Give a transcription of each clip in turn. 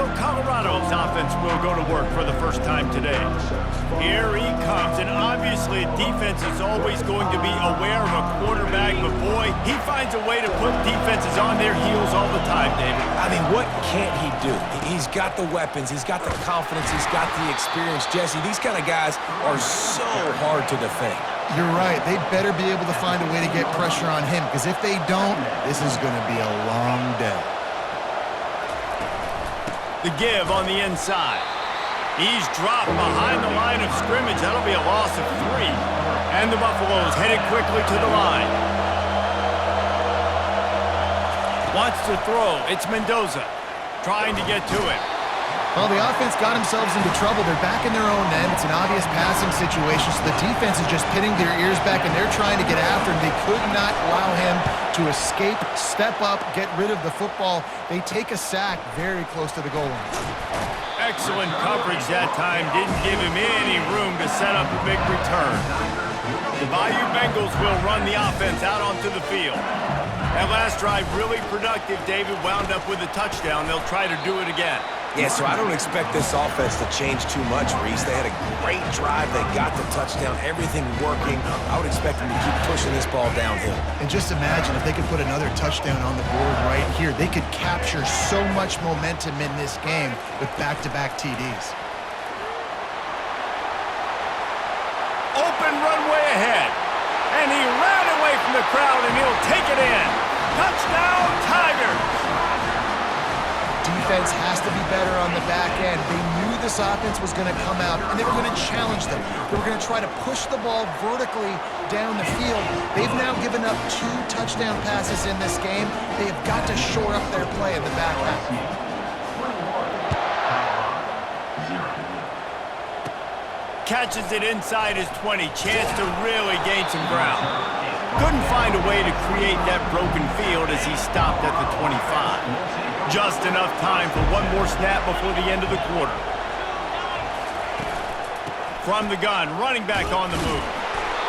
So Colorado's offense will go to work for the first time today. Here he comes, and obviously defense is always going to be aware of a quarterback, but boy, he finds a way to put defenses on their heels all the time, David. I mean, what can't he do? He's got the weapons, he's got the confidence, he's got the experience. Jesse, these kind of guys are so hard to defend. You're right. They better be able to find a way to get pressure on him, because if they don't, this is going to be a long day. The give on the inside. He's dropped behind the line of scrimmage. That'll be a loss of 3. And the Buffaloes headed quickly to the line. Wants to throw. It's Mendoza trying to get to it. Well, the offense got themselves into trouble. They're back in their own end. It's an obvious passing situation, so the defense is just pinning their ears back, and they're trying to get after him. They could not allow him to escape, step up, get rid of the football. They take a sack very close to the goal line. Excellent coverage that time. Didn't give him any room to set up a big return. The Bayou Bengals will run the offense out onto the field. That last drive really productive. David wound up with a touchdown. They'll try to do it again. Yeah, so I don't expect this offense to change too much, Reese. They had a great drive. They got the touchdown, everything working. I would expect them to keep pushing this ball downhill. And just imagine if they could put another touchdown on the board right here. They could capture so much momentum in this game with back-to-back TDs. Open runway ahead. And he ran away from the crowd, and he'll take it in. Touchdown, Tigers! Defense has to be better on the back end. They knew this offense was going to come out, and they were going to challenge them. They were going to try to push the ball vertically down the field. They've now given up 2 touchdown passes in this game. They have got to shore up their play in the back half. Catches it inside his 20. Chance to really gain some ground. Couldn't find a way to create that broken field as he stopped at the 25. Just enough time for one more snap before the end of the quarter. From the gun, running back on the move.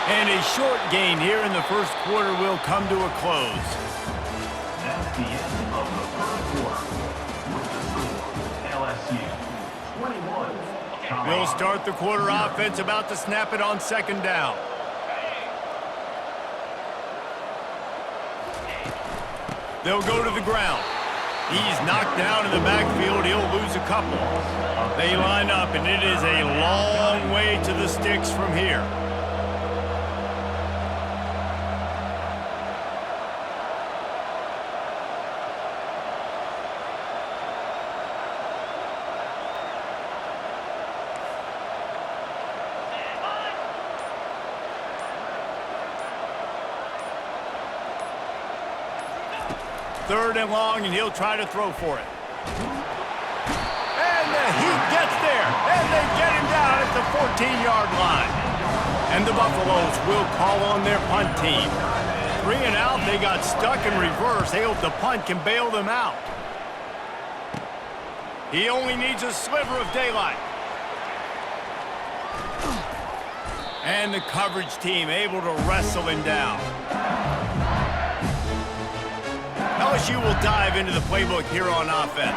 And a short gain here in the first quarter will come to a close. That's the end of the first quarter. With the score, LSU 21. They'll start the quarter offense, about to snap it on second down. They'll go to the ground. He's knocked down in the backfield. He'll lose a couple. They line up, and it is a long way to the sticks from here. Third and long, and he'll try to throw for it. And he gets there, and they get him down at the 14-yard line. And the Buffaloes will call on their punt team. 3 and out, they got stuck in reverse. They hope the punt can bail them out. He only needs a sliver of daylight. And the coverage team able to wrestle him down. LSU will dive into the playbook here on offense.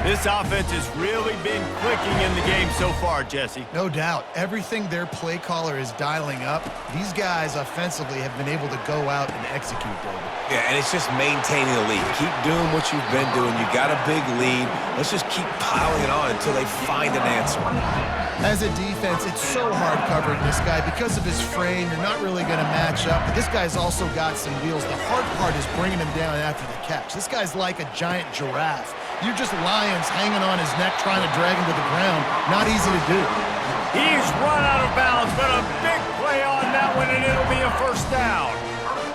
This offense has really been clicking in the game so far, Jesse. No doubt. Everything their play caller is dialing up, these guys offensively have been able to go out and execute, David. Yeah, and it's just maintaining the lead. Keep doing what you've been doing. You got a big lead. Let's just keep piling it on until they find an answer. As a defense, it's so hard covering this guy. Because of his frame, you're not really going to match up. But this guy's also got some wheels. The hard part is bringing him down after the catch. This guy's like a giant giraffe. You're just lions hanging on his neck trying to drag him to the ground. Not easy to do. He's run out of bounds, but a big play on that one, and it'll be a first down.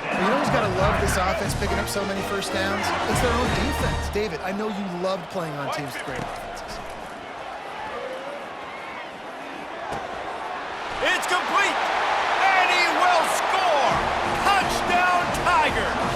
You know who's got to love this offense picking up so many first downs? It's their own defense. David, I know you loved playing on teams with great offenses. It's complete, and he will score. Touchdown, Tigers.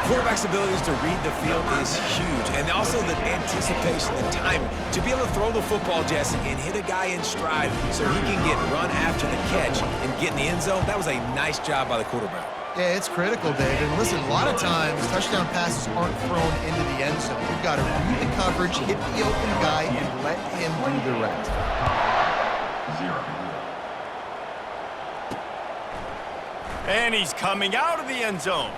Quarterback's abilities to read the field is huge, and also the anticipation, the timing. To be able to throw the football, Jesse, and hit a guy in stride so he can get run after the catch and get in the end zone, that was a nice job by the quarterback. Yeah, it's critical, David. And listen, a lot of times touchdown passes aren't thrown into the end zone. You've got to read the coverage, hit the open guy, and let him do the rest. 0. And he's coming out of the end zone.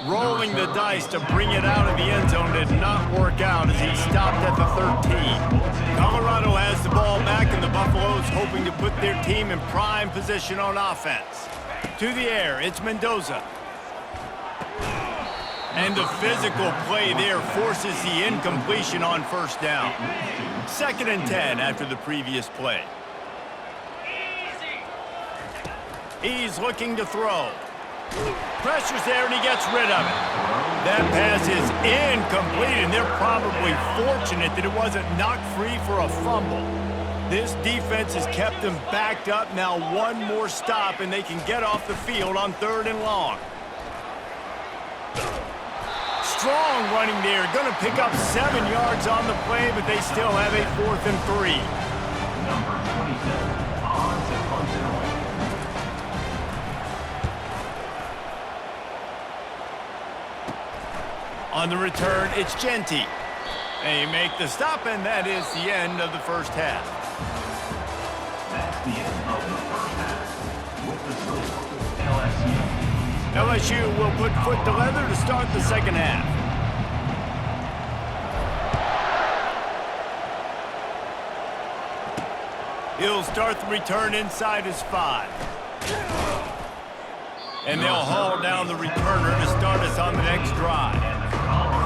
Rolling the dice to bring it out of the end zone did not work out as he stopped at the 13. Colorado has the ball back, and the Buffaloes hoping to put their team in prime position on offense. To the air, it's Mendoza. And the physical play there forces the incompletion on first down. 2nd and 10 after the previous play. He's looking to throw. Pressure's there, and he gets rid of it. That pass is incomplete, and they're probably fortunate that it wasn't knocked free for a fumble. This defense has kept them backed up. Now one more stop, and they can get off the field on 3rd and long. Strong running there. Going to pick up 7 yards on the play, but they still have a 4th and 3. Number 27, on to punt and away. On the return, it's Genty. They make the stop, and that is the end of the first half. That's the end of the first half. With the score, LSU. LSU will put foot to leather to start the second half. He'll start the return inside his 5. And they'll haul down the returner to start us on the next drive.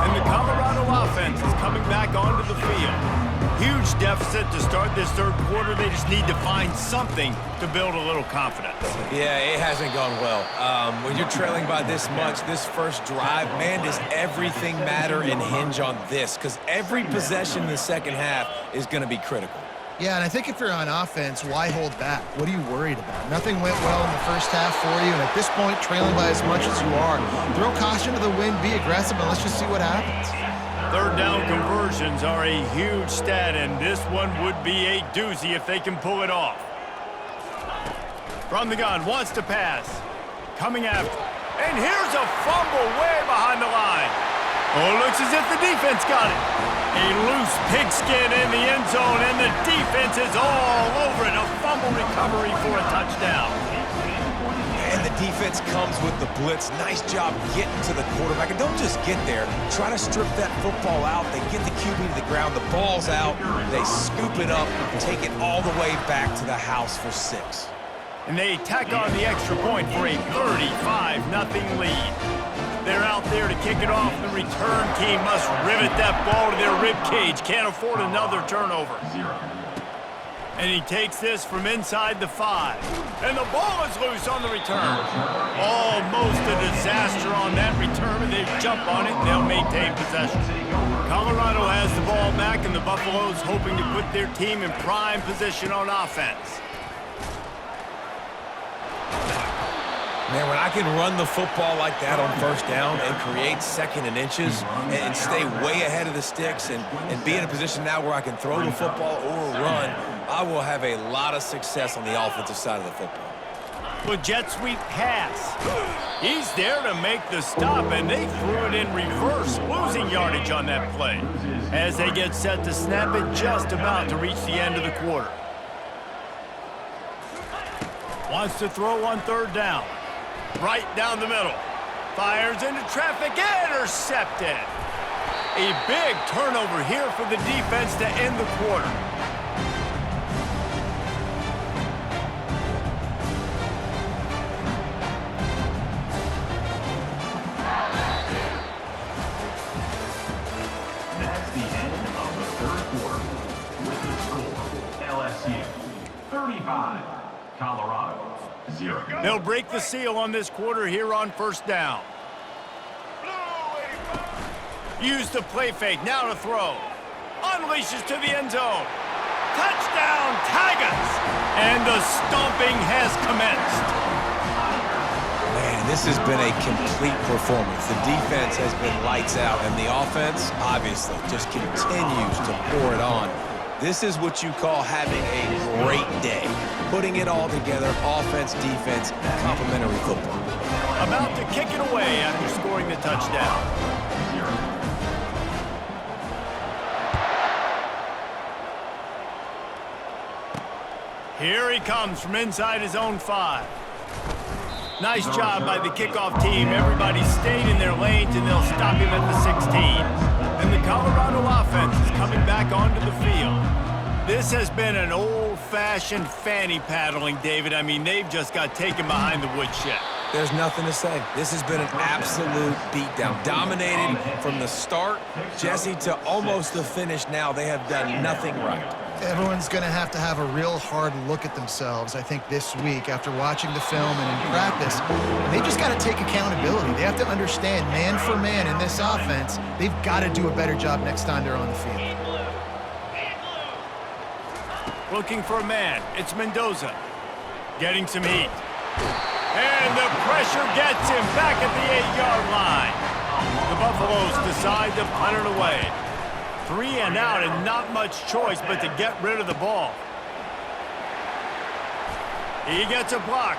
And the Colorado offense is coming back onto the field. Huge deficit to start this 3rd quarter. They just need to find something to build a little confidence. Yeah, it hasn't gone well. When you're trailing by this much, this first drive, man, does everything matter and hinge on this? Because every possession in the second half is going to be critical. Yeah, and I think if you're on offense, why hold back? What are you worried about? Nothing went well in the first half for you, and at this point, trailing by as much as you are, throw caution to the wind, be aggressive, and let's just see what happens. 3rd down conversions are a huge stat, and this one would be a doozy if they can pull it off. From the gun, wants to pass. Coming after. And here's a fumble way behind the line. Oh, it looks as if the defense got it. A loose pigskin in the end zone, and the defense is all over it. A fumble recovery for a touchdown. And the defense comes with the blitz. Nice job getting to the quarterback. And don't just get there. Try to strip that football out. They get the QB to the ground. The ball's out. They scoop it up, take it all the way back to the house for 6. And they tack on the extra point for a 35-0 lead. They're out there to kick it off. The return team must rivet that ball to their rib cage. Can't afford another turnover. 0. And he takes this from inside the 5. And the ball is loose on the return. Almost a disaster on that return, and they jump on it, and they'll maintain possession. Colorado has the ball back, and the Buffaloes hoping to put their team in prime position on offense. Man, when I can run the football like that on first down and create 2nd and inches and stay way ahead of the sticks and be in a position now where I can throw the football or run, I will have a lot of success on the offensive side of the football. Well, jet sweep pass. He's there to make the stop, and they threw it in reverse, losing yardage on that play. As they get set to snap it, just about to reach the end of the quarter. Wants to throw on 3rd down. Right down the middle. Fires into traffic, intercepted. A big turnover here for the defense to end the quarter. That's the end of the 3rd quarter. With the score, LSU 35, Colorado 0. They'll break the seal on this quarter here on first down. Use the play fake, now to throw. Unleashes to the end zone. Touchdown, Tigers! And the stomping has commenced. Man, this has been a complete performance. The defense has been lights out, and the offense, obviously, just continues to pour it on. This is what you call having a great day. Putting it all together, offense, defense, complementary football. About to kick it away after scoring the touchdown. Here he comes from inside his own 5. Nice job by the kickoff team. Everybody stayed in their lanes, and they'll stop him at the 16. And the Colorado offense is coming back onto the field. This has been an old-fashioned fanny paddling, David. I mean, they've just got taken behind the woodshed. There's nothing to say. This has been an absolute beatdown. Dominated from the start, Jesse, to almost the finish now. They have done nothing right. Everyone's going to have a real hard look at themselves, I think, this week after watching the film and in practice. And they've just got to take accountability. They have to understand, man for man in this offense, they've got to do a better job next time they're on the field. Looking for a man. It's Mendoza. Getting some heat. And the pressure gets him back at the 8-yard line. The Buffaloes decide to punt it away. 3 and out, and not much choice but to get rid of the ball. He gets a block.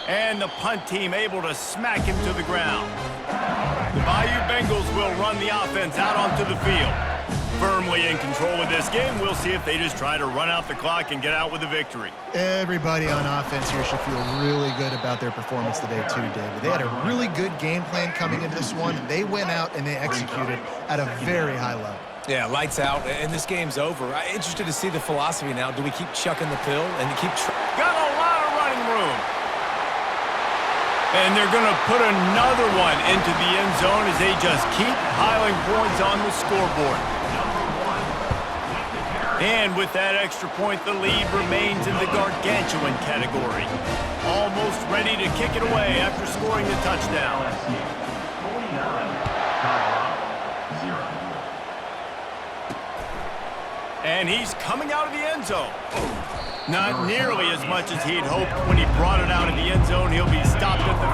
And the punt team able to smack him to the ground. The Bayou Bengals will run the offense out onto the field. Firmly in control of this game. We'll see if they just try to run out the clock and get out with a victory. Everybody on offense here should feel really good about their performance today too, David. They had a really good game plan coming into this one. They went out and they executed at a very high level. Yeah, lights out, and this game's over. I'm interested to see the philosophy now. Do we keep chucking the pill and keep... Got a lot of running room. And they're going to put another one into the end zone as they just keep piling points on the scoreboard. And with that extra point, the lead remains in the gargantuan category. Almost ready to kick it away after scoring the touchdown. And he's coming out of the end zone. Not nearly as much as he'd hoped when he brought it out of the end zone. He'll be stopped at the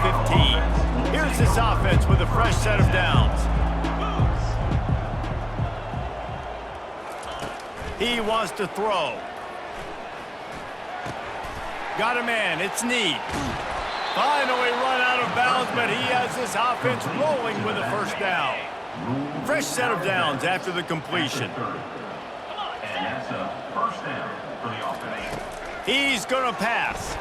15. Here's this offense with a fresh set of downs. He wants to throw. Got a man. It's Need. Finally run out of bounds, but he has this offense rolling with a first down. Fresh set of downs after the completion. And that's a first down for the offense. He's going to pass.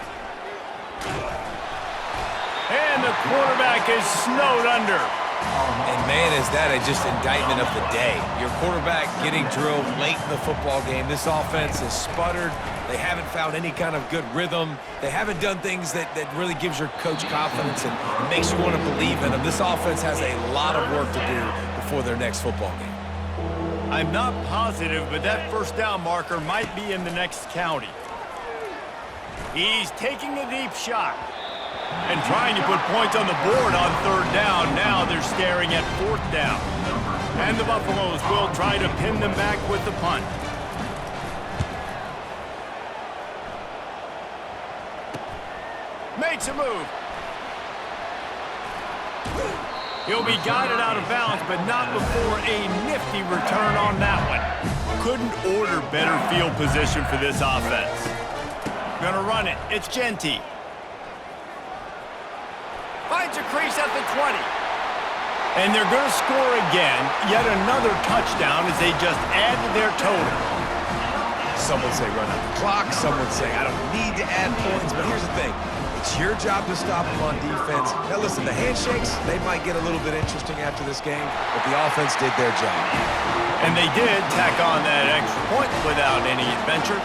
And the quarterback is snowed under. And, man, is that just indictment of the day. Your quarterback getting drilled late in the football game. This offense has sputtered. They haven't found any kind of good rhythm. They haven't done things that really gives your coach confidence and makes you want to believe in them. This offense has a lot of work to do before their next football game. I'm not positive, but that first down marker might be in the next county. He's taking a deep shot and trying to put points on the board on third down. Now they're staring at fourth down. And the Buffaloes will try to pin them back with the punt. Makes a move. He'll be guided out of bounds, but not before a nifty return on that one. Couldn't order better field position for this offense. Gonna run it. It's Genty. Finds a crease at the 20. And they're gonna score again. Yet another touchdown as they just add to their total. Some would say run out the clock. Some would say I don't need to add points. But here's the thing. It's your job to stop them on defense. Now, listen, the handshakes, they might get a little bit interesting after this game, but the offense did their job. And they did tack on that extra point without any adventure.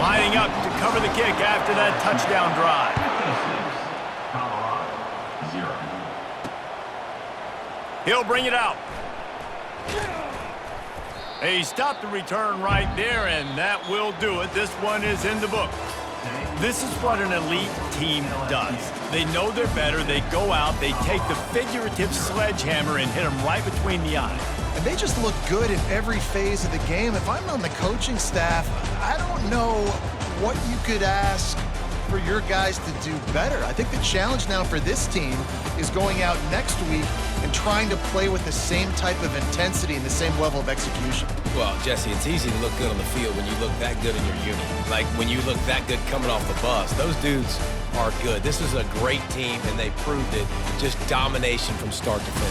Lining up to cover the kick after that touchdown drive. Colorado, 0. He'll bring it out. He stopped the return right there, and that will do it. This one is in the book. This is what an elite team does. They know they're better. They go out, they take the figurative sledgehammer and hit them right between the eyes. And they just look good in every phase of the game. If I'm on the coaching staff, I don't know what you could ask for your guys to do better. I think the challenge now for this team is going out next week and trying to play with the same type of intensity and the same level of execution. Well, Jesse, it's easy to look good on the field when you look that good in your unit. Like when you look that good coming off the bus. Those dudes are good. This is a great team, and they proved it. Just domination from start to finish.